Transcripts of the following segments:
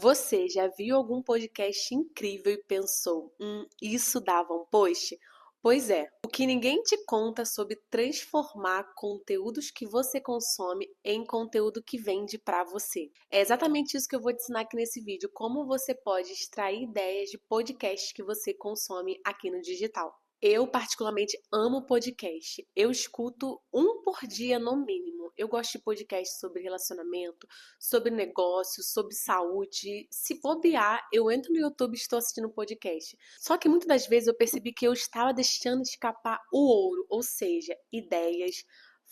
Você já viu algum podcast incrível e pensou, isso dava um post? Pois é, o que ninguém te conta sobre transformar conteúdos que você consome em conteúdo que vende para você. É exatamente isso que eu vou te ensinar aqui nesse vídeo, como você pode extrair ideias de podcasts que você consome aqui no digital. Eu particularmente amo podcast. Eu escuto um por dia no mínimo. Eu gosto de podcast sobre relacionamento, sobre negócios, sobre saúde. Se bobear, eu entro no YouTube e estou assistindo um podcast. Só que muitas das vezes eu percebi que eu estava deixando escapar o ouro, ou seja, ideias,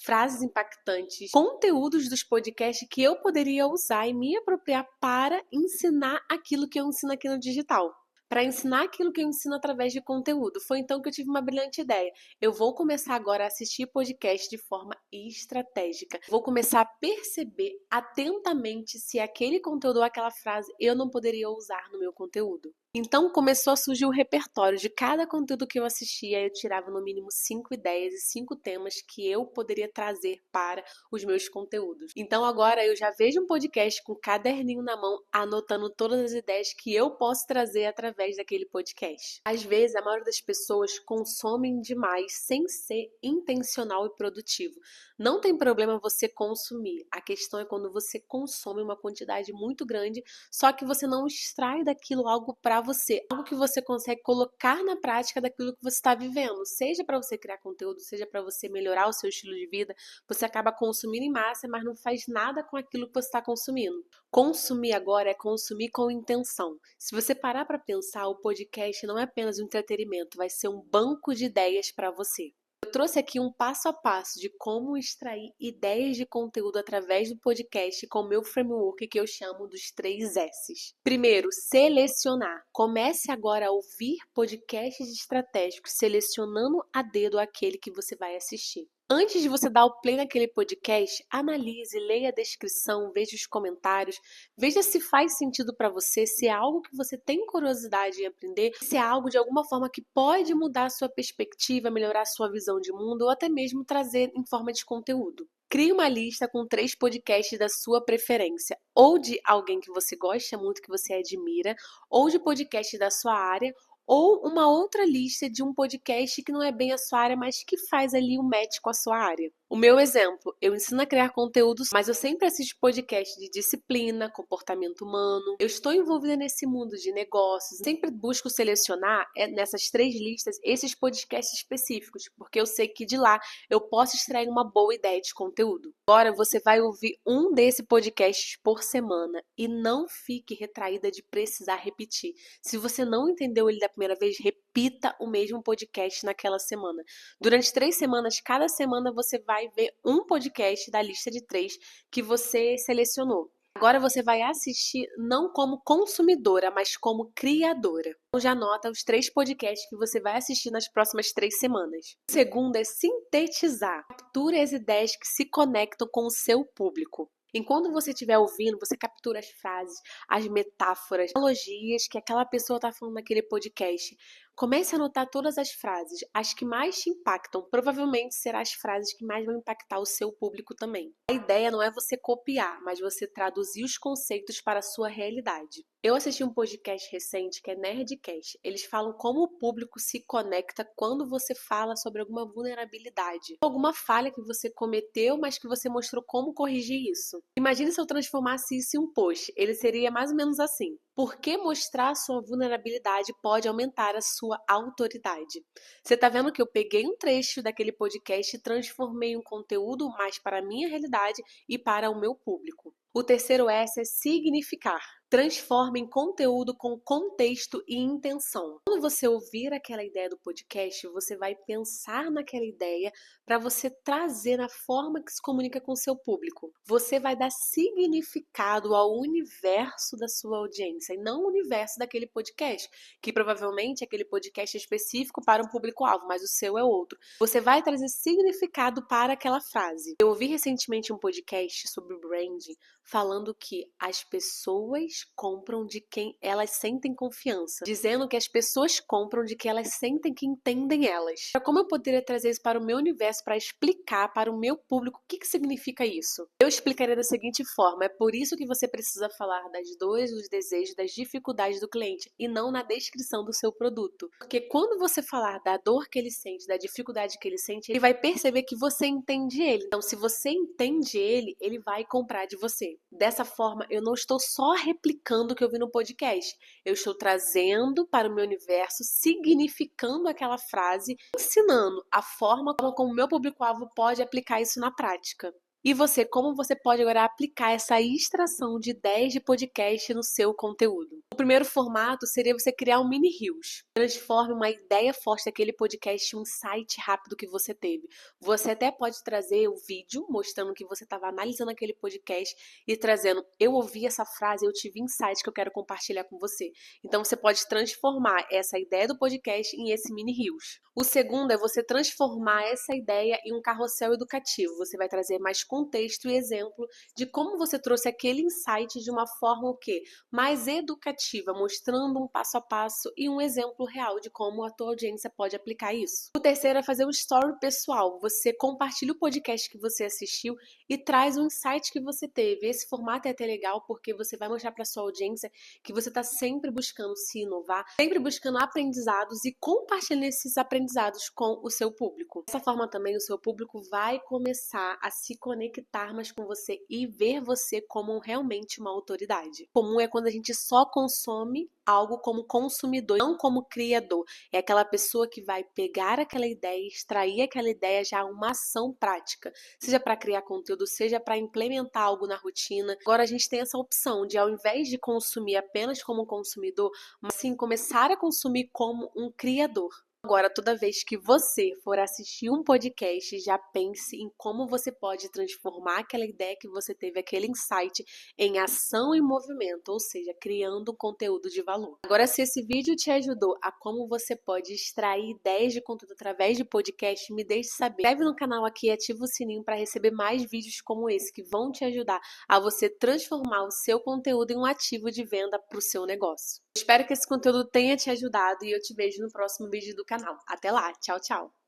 frases impactantes, conteúdos dos podcasts que eu poderia usar e me apropriar para ensinar aquilo que eu ensino aqui no digital. Para ensinar aquilo que eu ensino através de conteúdo. Foi então que eu tive uma brilhante ideia. Eu vou começar agora a assistir podcast de forma estratégica. Vou começar a perceber atentamente se aquele conteúdo ou aquela frase eu não poderia usar no meu conteúdo. Então começou a surgir o repertório de cada conteúdo que eu assistia. Eu tirava no mínimo 5 ideias e 5 temas que eu poderia trazer para os meus conteúdos. Então agora eu já vejo um podcast com um caderninho na mão, anotando todas as ideias que eu posso trazer através daquele podcast. Às vezes, a maioria das pessoas consomem demais sem ser intencional e produtivo. Não tem problema você consumir. A questão é quando você consome uma quantidade muito grande, só que você não extrai daquilo algo para você, algo que você consegue colocar na prática daquilo que você está vivendo, seja para você criar conteúdo, seja para você melhorar o seu estilo de vida. Você acaba consumindo em massa, mas não faz nada com aquilo que você está consumindo. Consumir agora é consumir com intenção. Se você parar para pensar, o podcast não é apenas um entretenimento, vai ser um banco de ideias para você. Eu trouxe aqui um passo a passo de como extrair ideias de conteúdo através do podcast com o meu framework que eu chamo dos 3 S's. Primeiro, selecionar. Comece agora a ouvir podcasts estratégicos, selecionando a dedo aquele que você vai assistir. Antes de você dar o play naquele podcast, analise, leia a descrição, veja os comentários, veja se faz sentido para você, se é algo que você tem curiosidade em aprender, se é algo de alguma forma que pode mudar a sua perspectiva, melhorar a sua visão de mundo ou até mesmo trazer em forma de conteúdo. Crie uma lista com 3 podcasts da sua preferência, ou de alguém que você gosta muito, que você admira, ou de podcast da sua área, ou uma outra lista de um podcast que não é bem a sua área, mas que faz ali um match com a sua área. O meu exemplo, eu ensino a criar conteúdos, mas eu sempre assisto podcast de disciplina, comportamento humano. Eu estou envolvida nesse mundo de negócios. Sempre busco selecionar nessas 3 listas esses podcasts específicos, porque eu sei que de lá eu posso extrair uma boa ideia de conteúdo. Agora você vai ouvir um desses podcasts por semana e não fique retraída de precisar repetir. Se você não entendeu ele da primeira vez, repita o mesmo podcast naquela semana. Durante 3 semanas, cada semana você vai ver um podcast da lista de 3 que você selecionou. Agora você vai assistir não como consumidora, mas como criadora. Então já anota os 3 podcasts que você vai assistir nas próximas 3 semanas. O segundo é sintetizar. Capture as ideias que se conectam com o seu público. Enquanto você estiver ouvindo, você captura as frases, as metáforas, analogias que aquela pessoa está falando naquele podcast. Comece a anotar todas as frases, as que mais te impactam. Provavelmente serão as frases que mais vão impactar o seu público também. A ideia não é você copiar, mas você traduzir os conceitos para a sua realidade. Eu assisti um podcast recente que é Nerdcast. Eles falam como o público se conecta quando você fala sobre alguma vulnerabilidade, alguma falha que você cometeu, mas que você mostrou como corrigir isso. Imagine se eu transformasse isso em um post. Ele seria mais ou menos assim: por que mostrar sua vulnerabilidade pode aumentar a sua autoridade? Você está vendo que eu peguei um trecho daquele podcast e transformei em um conteúdo mais para a minha realidade e para o meu público. O terceiro S é significar. Transforme em conteúdo com contexto e intenção. Quando você ouvir aquela ideia do podcast, você vai pensar naquela ideia para você trazer na forma que se comunica com o seu público. Você vai dar significado ao universo da sua audiência e não o universo daquele podcast, que provavelmente aquele podcast é específico para um público-alvo, mas o seu é outro. Você vai trazer significado para aquela frase. Eu ouvi recentemente um podcast sobre branding falando que as pessoas pessoas compram de quem elas sentem confiança, dizendo que as pessoas compram de que elas sentem que entendem elas. Como eu poderia trazer isso para o meu universo para explicar para o meu público o que significa isso? Eu explicaria da seguinte forma: é por isso que você precisa falar das dores, dos desejos, das dificuldades do cliente e não na descrição do seu produto. Porque quando você falar da dor que ele sente, da dificuldade que ele sente, ele vai perceber que você entende ele. Então, se você entende ele, ele vai comprar de você. Dessa forma, eu não estou só replicando o que eu vi no podcast. Eu estou trazendo para o meu universo, significando aquela frase, ensinando a forma como o meu público-alvo pode aplicar isso na prática. E você, como você pode agora aplicar essa extração de ideias de podcast no seu conteúdo? O primeiro formato seria você criar um mini reels. Transforme uma ideia forte daquele podcast em um insight rápido que você teve. Você até pode trazer o vídeo mostrando que você estava analisando aquele podcast e trazendo: eu ouvi essa frase, eu tive insight que eu quero compartilhar com você. Então você pode transformar essa ideia do podcast em esse mini reels. O segundo é você transformar essa ideia em um carrossel educativo. Você vai trazer mais contexto e exemplo de como você trouxe aquele insight de uma forma o quê? Mais educativa, mostrando um passo a passo e um exemplo real de como a tua audiência pode aplicar isso. O terceiro é fazer um story pessoal. Você compartilha o podcast que você assistiu e traz um insight que você teve. Esse formato é até legal porque você vai mostrar para sua audiência que você está sempre buscando se inovar, sempre buscando aprendizados e compartilhando esses aprendizados com o seu público. Dessa forma também o seu público vai começar a se conectar mais com você e ver você como realmente uma autoridade. O comum é quando a gente só consome algo como consumidor, não como criador. É aquela pessoa que vai pegar aquela ideia, extrair aquela ideia já uma ação prática, seja para criar conteúdo, seja para implementar algo na rotina. Agora a gente tem essa opção de, ao invés de consumir apenas como consumidor, mas sim começar a consumir como um criador. Agora, toda vez que você for assistir um podcast, já pense em como você pode transformar aquela ideia que você teve, aquele insight, em ação e movimento, ou seja, criando conteúdo de valor. Agora, se esse vídeo te ajudou a como você pode extrair ideias de conteúdo através de podcast, me deixe saber. Se inscreve no canal aqui e ativa o sininho para receber mais vídeos como esse, que vão te ajudar a você transformar o seu conteúdo em um ativo de venda para o seu negócio. Espero que esse conteúdo tenha te ajudado e eu te vejo no próximo vídeo do canal. Até lá, tchau, tchau!